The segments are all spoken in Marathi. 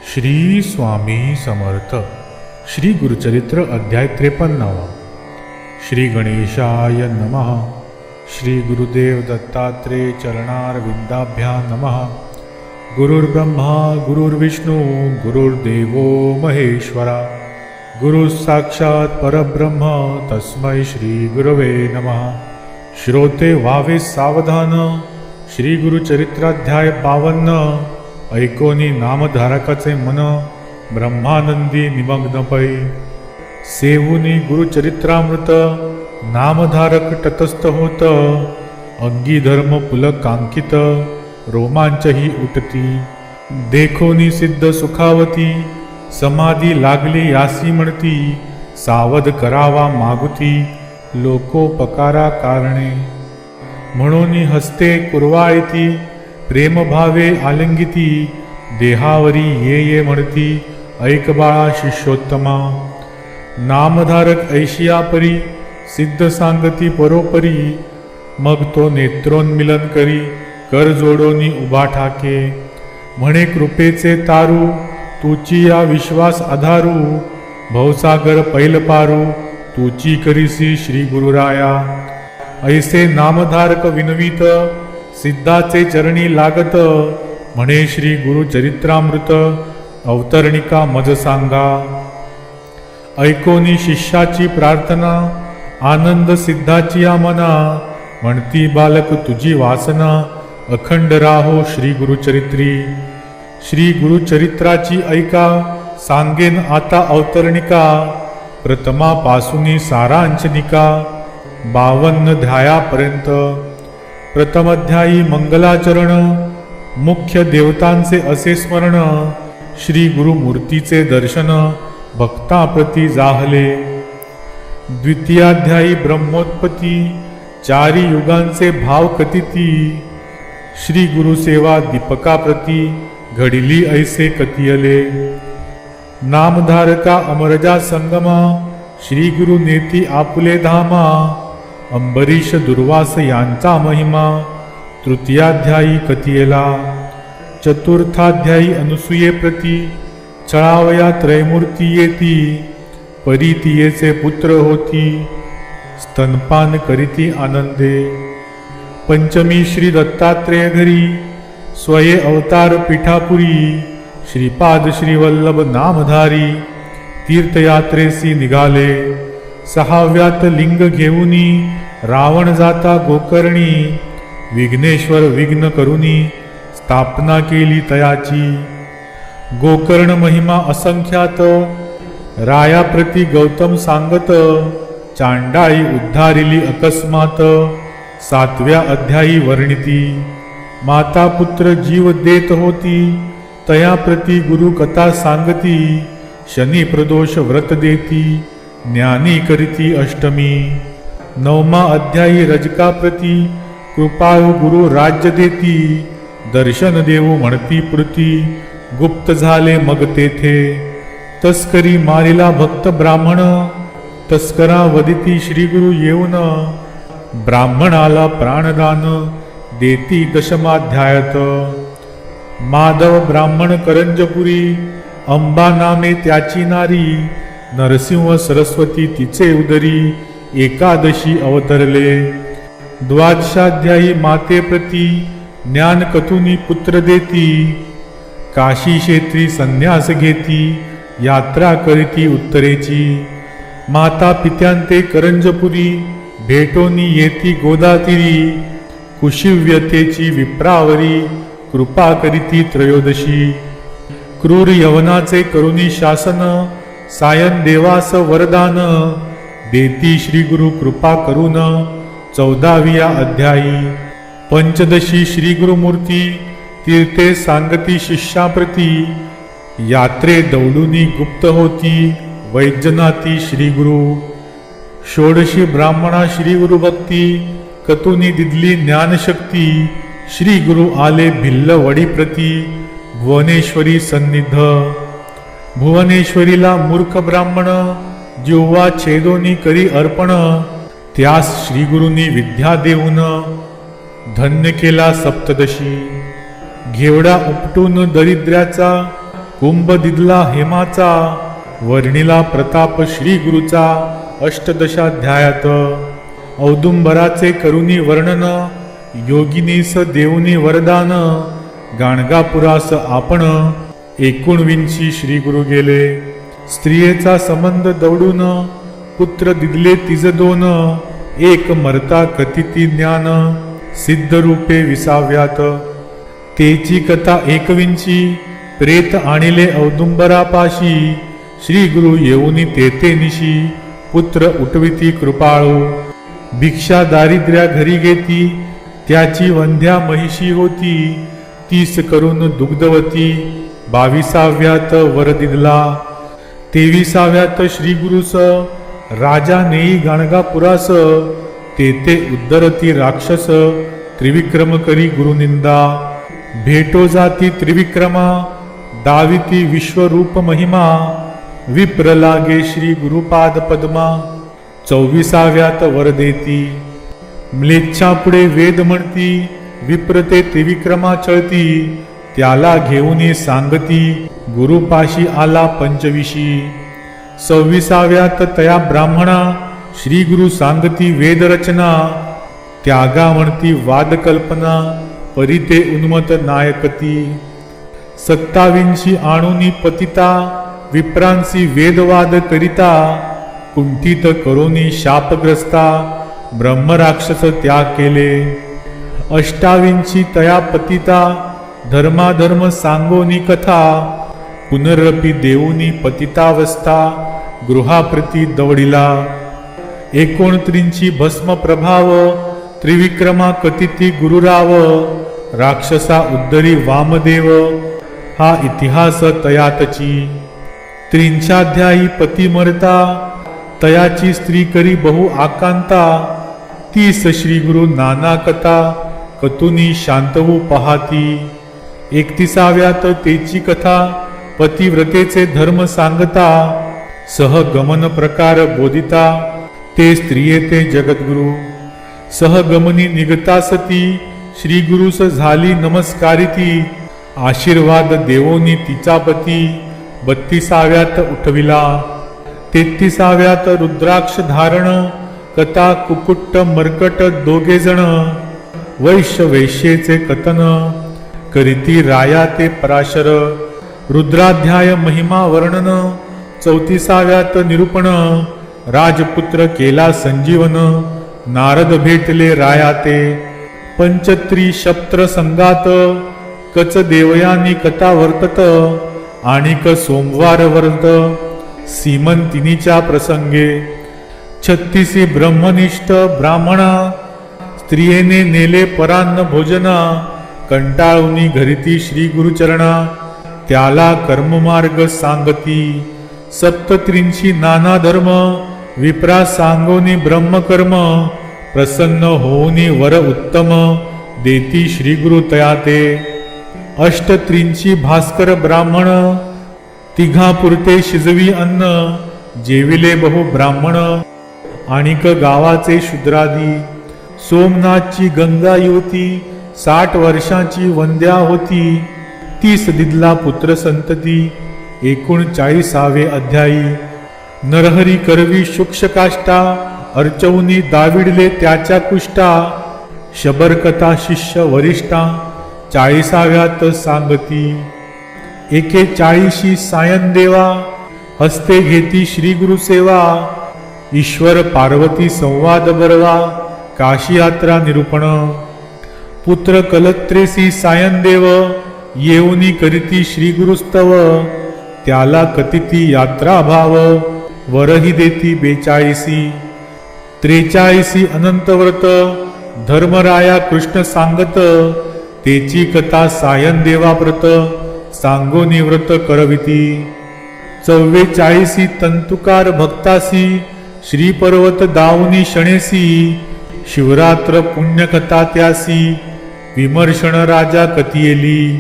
श्री स्वामी समर्थ. श्री गुरुचरित्र अध्याय 53. श्री गणेशाय नमः. श्री गुरुदेव दत्तात्रेय चरणारविंदाभ्यां नमः. गुरुर्ब्रह्मा गुरुर्विष्णू गुरुर्देवो महेश्वरा. गुरु साक्षात परब्रह्म तस्मै श्री गुरवे नमः. श्रोते व्हावे सावधान. श्री गुरुचरित्राध्याय 52. ऐकोनी नामधारकाचे मन ब्रह्मानंदी निमग्न पै. सेवुनी गुरुचरित्रामृत नामधारक तटस्थ होत. अंगी धर्म पुलकांकित रोमांचही उठती. देखोनी सिद्ध सुखावती समाधी लागली यासी म्हणती. सावध करावा मागुती लोकोपकारा कारणे. म्हणून हस्ते कुरवाळीती प्रेमभावे आलिंगिती. देहावरी ये म्हणती ऐक बाळा शिष्योत्तमा. नामधारक ऐशिया परी सिद्ध सांगती परोपरी. मग तो नेत्रोन्मिलन करी कर जोडोनी उभा ठाके. म्हणे कृपेचे तारू तुची या विश्वास आधारू. भवसागर पैल पारू तुची करीसी श्री गुरुराया. ऐसे नामधारक विनवीत सिद्धाचे चरणी लागत. म्हणे श्री गुरुचरित्रामृत अवतरणिका मज सांगा. ऐकोनी शिष्याची प्रार्थना आनंद सिद्धाची या मना. म्हणती बालक तुझी वासना अखंड राहो श्री गुरुचरित्री. श्री गुरुचरित्राची ऐका सांगेन आता अवतरणिका. प्रथमापासून सारांचनिका 52 अध्यायापर्यंत. प्रथमाध्यायी मंगलाचरण. मुख्य देवतांचे असे स्मरण. श्री गुरुमूर्तीचे दर्शन भक्ताप्रती जाहले. द्वितीयाध्यायी ब्रह्मोत्पत्ती. 4 युगांचे भाव कथिती. श्री गुरुसेवा दीपकाप्रती घडिली ऐसे कथियले. नामधारका अमरजा संगमा. श्री गुरु नेती आपुले धामा. अंबरीश दुर्वास यांचा महिमा तृतीयाध्यायी कथियेला. चतुर्थाध्यायी अनुसूये प्रती. छळावया त्रयमूर्ती येती. परितियेचे पुत्र होती स्तनपान करीती आनंदे. पंचमी श्री दत्तात्रेय घरी स्वये अवतार पिठापुरी. श्रीपाद श्रीवल्लभ नामधारी तीर्थयात्रेसी निघाले. 6व्यात लिंग घेऊनी रावण जाता गोकर्णी. विघ्नेश्वर विघ्न करुनी स्थापना केली तयाची. गोकर्ण महिमा असंख्यात रायाप्रती गौतम सांगत. चांडाळी उद्धारिली अकस्मात 7व्या अध्यायी वर्णिती. माता पुत्र जीव देत होती तयाप्रती गुरु कथा सांगती. शनी प्रदोष व्रत देती ज्ञानी करीती अष्टमी. 9मा अध्यायी रजकाप्रती कृपाळू गुरु राज्य देती. दर्शन देऊ म्हणती पुरती गुप्त झाले मग तेथे. तस्करी मारिला भक्त ब्राह्मण तस्करा वदिती श्री गुरु येऊन. ब्राह्मणाला प्राणदान देती दशमाध्यायात. माधव ब्राह्मण करंजपुरी अंबा नामे त्याची नारी. नरसिंह सरस्वती तिचे उदरी एकादशी अवतरले. द्वादशाध्यायी माते प्रती ज्ञान कथुनी पुत्र देती. काशी क्षेत्री संन्यास घेती यात्रा करीती उत्तरेची. माता पित्यांते करंजपुरी भेटोनी येती गोदातीरी. कुशिव्यतेची विप्रावरी कृपा करीती त्रयोदशी. क्रूर यवनाचे करुणी शासन सायन देवास वरदान. देती श्री गुरु कृपा करून 14व्या अध्यायी. पंचदशी श्री गुरुमूर्ती तीर्थे सांगती शिष्याप्रती. यात्रे दौडुनी गुप्त होती वैजनाती श्री गुरु. षोडशी ब्राह्मणा श्री गुरु भक्ती कतुनी दिदली ज्ञानशक्ती. श्री गुरु आले भिल्ल वडी प्रती भुवनेश्वरी सन्निध. भुवनेश्वरीला मूर्ख ब्राह्मण जिव्हा छेदोनी करी अर्पण. त्यास श्री गुरुनी विद्या देऊन धन्य केला सप्तदशी. घेवडा उपटून दरिद्र्याचा कुंभ दिदला हेमाचा, वर्णिला प्रताप श्री गुरुचा अष्टदशाध्यायात. औदुंबराचे करुणी वर्णन, योगिनीस देऊनी वरदान, गाणगापुरास आपण 19 श्री गुरु गेले. स्त्रियेचा संबंध दौडून, पुत्र दिदले तिज दोन, एक मरता कथिती ज्ञान, सिद्ध रूपे 20व्यात. तेची कथा 21, प्रेत आणिले औदुंबरापाशी, श्री गुरु येऊनी तेथे निशी, पुत्र उठविती कृपाळू. भिक्षा दारिद्र्या घरी घेती, त्याची वंध्या महिषी होती, 30 करून दुग्धवती, 22व्यात वर दिदला. 23व्यात श्री गुरुस, राजा नेई गाणगापुरास, तेथे उद्धरती राक्षस, त्रिविक्रम करी गुरुनिंदा. भेटो जाती त्रिविक्रमा, दाविती विश्वरूप महिमा, विप्र लागे श्री गुरुपाद पद्मा. 24व्यात वर देती, म्लेच्छा पुढे वेद म्हणती, विप्रते त्रिविक्रमा चळती, त्याला घेऊन सांगती, गुरुपाशी आला 25. 26व्यात तया ब्राह्मणा, श्री गुरु सांगती वेद रचना, त्यागा म्हणती वाद कल्पना, परिते उन्मत नायकती. 27 आणुनी पतिता, विप्रांसी वेदवाद करिता, कुंठित करोनी शापग्रस्ता, ब्रह्मराक्षस त्याग केले. 28 तया पतिता, धर्माधर्म सांगोनी कथा, पुनरपी देऊनी पतितावस्था, गृहाप्रती दवडिला. 29 भस्म प्रभाव, त्रिविक्रमा कथिती गुरुराव, राक्षसा उद्धरी वामदेव, हा इतिहास तयातची. 30 पती मरता, तयाची स्त्री करी बहु आकांता, 30 श्री गुरु नाना कथा, कतुनी शांतवू पहाती. 31व्यात तेची कथा, पतिव्रतेचे धर्म सांगता, सहगमन प्रकार बोधिता, ते स्त्रिये ते जगद्गुरु. सहगमनी निगता सती, श्री गुरुस झाली नमस्कारिती, आशीर्वाद देवोनी तिचा पती, 32व्यात उठविला. 33व्यात रुद्राक्ष धारण, कथा कुकुट्ट मर्कट दोघे जण, वैश्य वैश्येचे कथन, करीती राया ते पराशर. रुद्राध्याय महिमा वर्णन, 34व्यात निरूपण, राजपुत्र केला संजीवन, नारद भेटले राया ते. पंचत्री शस्त्र संगात, कच देवयानी कथा वर्तत, आणिक सोमवार वर्त, सीमंतिनीच्या प्रसंगे. 36 ब्रह्मनिष्ठ ब्राह्मणा, स्त्रियेने नेले परान्न भोजना, कंटाळुनी घरिती श्री गुरुचरणा, त्याला कर्ममार्ग सांगती. 37 नाना धर्म, विप्रा सांगोनी ब्रह्मकर्म, प्रसन्न होऊनी वर उत्तम, देती श्री गुरु तयाते. 38 भास्कर ब्राह्मण, तिघापुरते शिजवी अन्न, जेविले बहु ब्राह्मण, आणिक गावाचे शूद्रादी. सोमनाथची गंगा युवती, 60 वर्षांची वंद्या होती, 30 दिदला पुत्र संतती. 39वे अध्यायी. नरहरी करवी शुक्षकाष्टा, अर्चवुनी दाविडले त्याच्या कुष्टा, शबरकथा शिष्य वरिष्ठा, 40व्यात सांगती. 41 सायन देवा, हस्ते घेती श्री गुरु सेवा, ईश्वर पार्वती संवाद बरवा, काशी यात्रा निरूपण. पुत्र कलत्रेसी सायन देव, येऊनी करीती श्री गुरुस्तव, त्याला कथिती यात्रा भाव, वरही देती 42. 43 अनंतव्रत, धर्मराया कृष्ण सांगत, तेची कथा सायन देवाव्रत, सांगोनी व्रत करविती. 44 तंतुकार भक्तासी, श्री पर्वत दावनी शणेसी, शिवरात्र पुण्यकथा त्यासी, विमर्शण राजा कथियेली.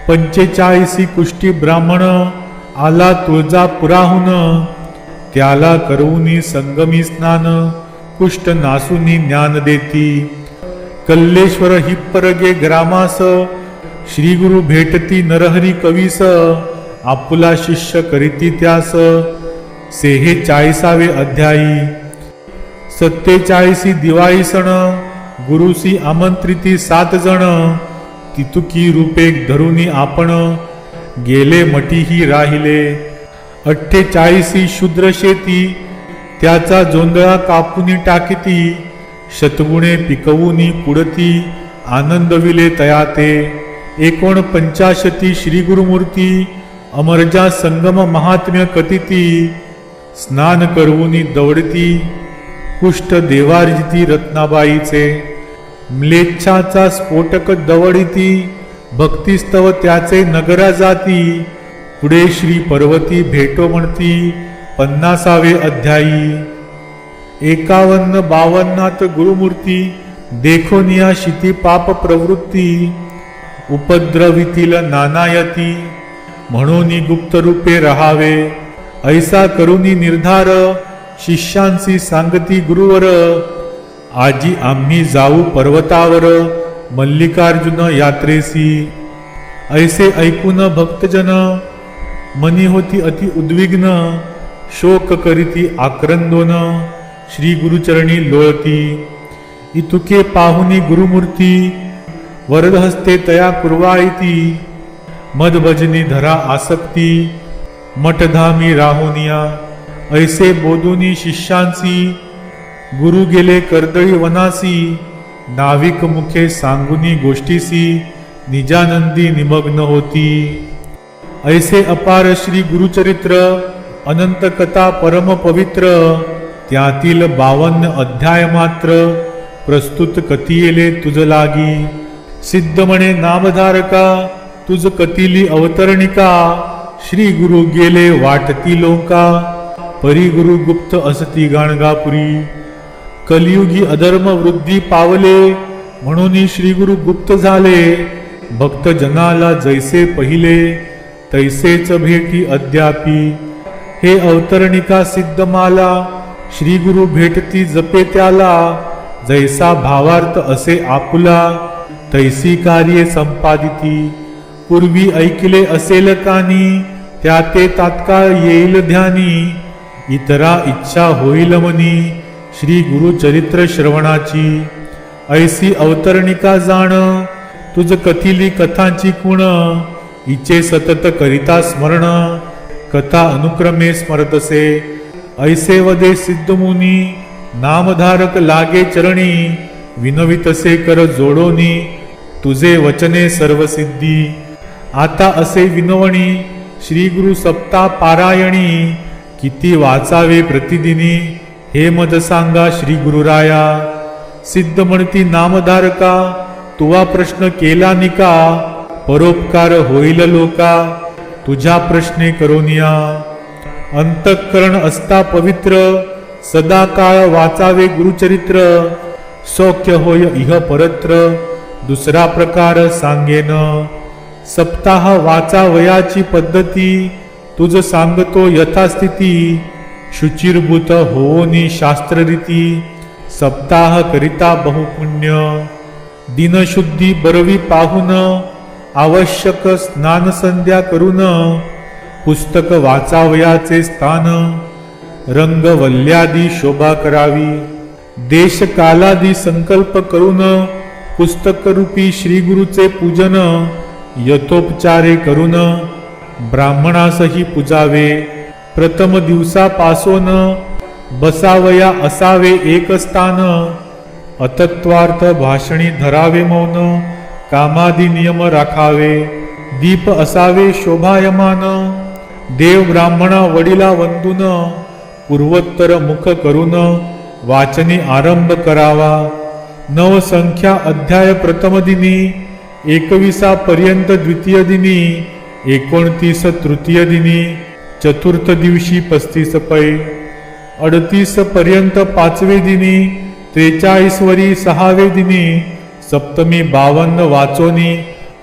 45 कुष्टी ब्राह्मण, आला तुळजापुराहून, त्याला करवुनी संगमी स्नान, कुष्ठ नासुनी ज्ञान देती. कल्लेश्वर हिप्परगे ग्रामास, श्री गुरु भेटती नरहरी कवीस, आपुला शिष्य करीती त्यास. सेहे 40वे अध्यायी. 47 दिवाळी सण गुरुसी आमंत्रिती 7 जण. तितुकी रूपे धरुनी आपण गेले मठीही राहिले. 48 शूद्र शेती त्याचा जोंधळा कापुनी टाकीती. शतगुणे पिकवूनी पुडती आनंदविले तयाते. 49 श्री गुरुमूर्ती अमरजा संगम महात्म्य कथिती. स्नान करवूनी दवडती कुष्ठ देवार्जिती रत्नाबाईचे. म्लेच्छाचा स्फोटक दवडिती भक्तिस्तव त्याचे नगरा जाती. पुढे श्री पर्वती भेटो म्हणती 50वे अध्यायी. 51-52 गुरुमूर्ती देखोनिया शिती पाप प्रवृत्ती. उपद्रवितील नानायती म्हणून गुप्त रूपे राहावे. ऐसा करुनी निर्धार शिष्यांसी सांगती गुरुवर. आजी आम्ही जाऊ पर्वतावर मल्लिकार्जुन यात्रेसी. ऐसे ऐकून भक्तजन मनी होती अति उद्विग्न. शोक करीती आक्रंदोन श्री गुरुचरणी लोळती. इतुके पाहुनी गुरुमूर्ती वरदहस्ते तया कुर्वायती. मदभजनी धरा आसक्ती मठधामी राहुनिया. ऐसे बोधुनी शिष्यांसी गुरु गेले कर्दळी वनासी. नाविक मुखे सांगुनी गोष्टीसी निजानंदी निमग्न होती. ऐसे अपार श्री गुरुचरित्र अनंत कथा परम पवित्र. त्यातील 52 अध्याय मात्र प्रस्तुत कथियेले तुझ लागी. सिद्ध म्हणे नामधारका तुझ कथिली अवतरणिका. श्री गुरु गेले वाटती लोका. परी गुरु गुप्त असती गाणगापुरी. कलियुगी अधर्म वृद्धी पावले म्हणून श्री गुरु गुप्त झाले. भक्त जनाला जैसे पहिले तैसेच भेटी अद्यापी. हे अवतरणिका सिद्धमाला श्री गुरु भेटती जपे त्याला. जैसा भावार्थ असे आपुला तैसी कार्ये संपादिती. पूर्वी ऐकले असेल कानी त्या ते तात्काळ येईल ध्यानी. इतरा इच्छा होईल मनी श्री गुरु चरित्र श्रवणाची. ऐसी अवतरणिका जाण तुझ कथिली कथांची कुण. इचे सतत करिता स्मरण कथा अनुक्रमे स्मरतसे. ऐसे वदे सिद्धमुनी नामधारक लागे चरणी. विनवितसे कर जोडोनी तुझे वचने सर्वसिद्धी. आता असे विनवणी श्री गुरु सप्ता पारायणी. किती वाचावे प्रतिदिनी हे मद सांगा श्री गुरुराया. सिद्ध म्हणती नामधारका तुवा प्रश्न केला निका. परोपकार होईल लोका तुझ्या प्रश्ने करोनिया. अंतःकरण असता पवित्र सदा काळ वाचावे गुरुचरित्र. सौख्य होय इह परत्र दुसरा प्रकार सांगेन. सप्ताह वाचावयाची पद्धती तुझ सांगतो यथास्थिती. शुचिर्भूत होनी शास्त्ररीती सप्ताह करिता बहुपुण्य. दिनशुद्धी बरवी पाहून आवश्यक स्नान संध्या करून. पुस्तक वाचावयाचे स्थान रंगवल्ल्यादी शोभा करावी. देश कालादी संकल्प करून पुस्तकरूपी श्री गुरुचे पूजन. यथोपचारे करून ब्राह्मणासही पूजावे. प्रथम दिवसापासून बसावया असावे एक स्थान. अतत्वार्थ भाषणी धरावे मौन. कामादी नियम राखावे. दीप असावे शोभायमान. देव ब्राह्मणा वडिला वंदून पूर्वोत्तर मुख करून वाचनी आरंभ करावा. 9 संख्या अध्याय प्रथम दिनी. 21 पर्यंत द्वितीय दिनी. 29 तृतीय दिनी. चतुर्थ दिवशी 35 पै. 38 पर्यंत 5वे दिनी. 43 वरी 6वे दिनी. सप्तमी 52 वाचोनी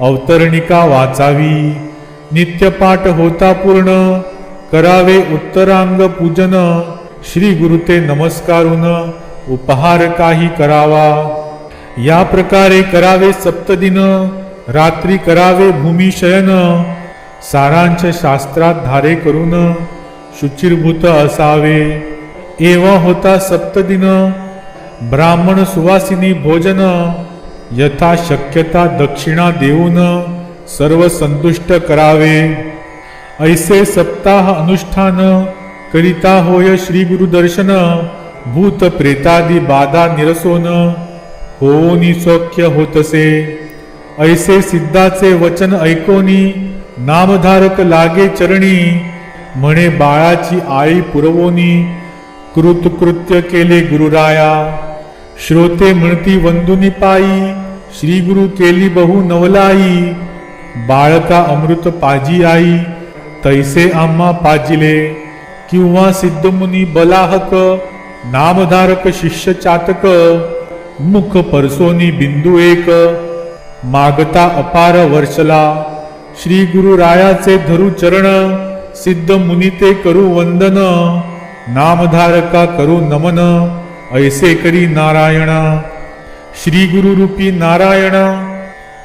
अवतरणिका वाचावी. नित्यपाठ होता पूर्ण करावे उत्तरांग पूजन. श्री गुरुते नमस्कारून उपहार काही करावा. या प्रकारे करावे सप्तदिन. रात्री करावे भूमिशयन. सारांश शास्त्रात धारे करून शुचिर्भूत असावे. एव्हा होता सप्तदिन ब्राह्मण सुवासिनी भोजन, यथा शक्यता दक्षिणा देऊन सर्व संतुष्ट करावे. ऐसे सप्ताह अनुष्ठान करिता होय श्री गुरु दर्शन, भूत प्रेतादी बाधा निरसोन होनी सौख्य होतसे. ऐसे सिद्धाचे वचन ऐकोनी नामधारक लागे चरणी, म्हणे बाळाची आळी पुरवोनी कृतकृत्य केले गुरुराया. श्रोते म्हणती वंदुनी पायी, श्री गुरु केली बहु नवलाई. बाळका अमृत पाजी आई, तैसे आम्हा पाजिले. किंवा सिद्धमुनी बलाहक, नामधारक शिष्य चातक. मुख परसोनी बिंदू एक, मागता अपार वर्षला. श्री गुरु रायाचे धरू चरण, सिद्ध मुनी ते करू वंदन. नामधारका करू नमन, ऐसे करी नारायण. श्री गुरु रूपी नारायण,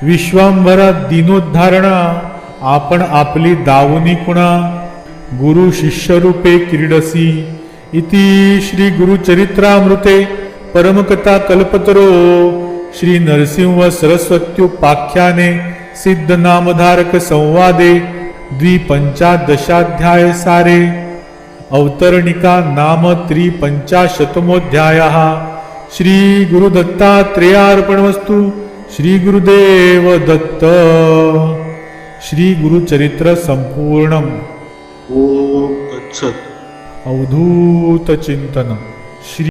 विश्वांभरा दीनोद्धारणा. आपण आपली दावुनी कुणा, गुरु शिष्य रूपे क्रीडसी. इति श्री गुरु चरित्रामृते परमकथा कल्पतरो श्री नरसिंह सरस्वत्युपाख्याने सिद्ध नामधारक संवादे द्विपंचादशाध्याय सारे. अवतरणिका नाम 53 श्री गुरुदत्तात्रेयार्पणमस्तु. श्री गुरुदेव दत्त. श्री गुरुचरित्र संपूर्णम. ओम तत्सत. अवधूत चिंतन.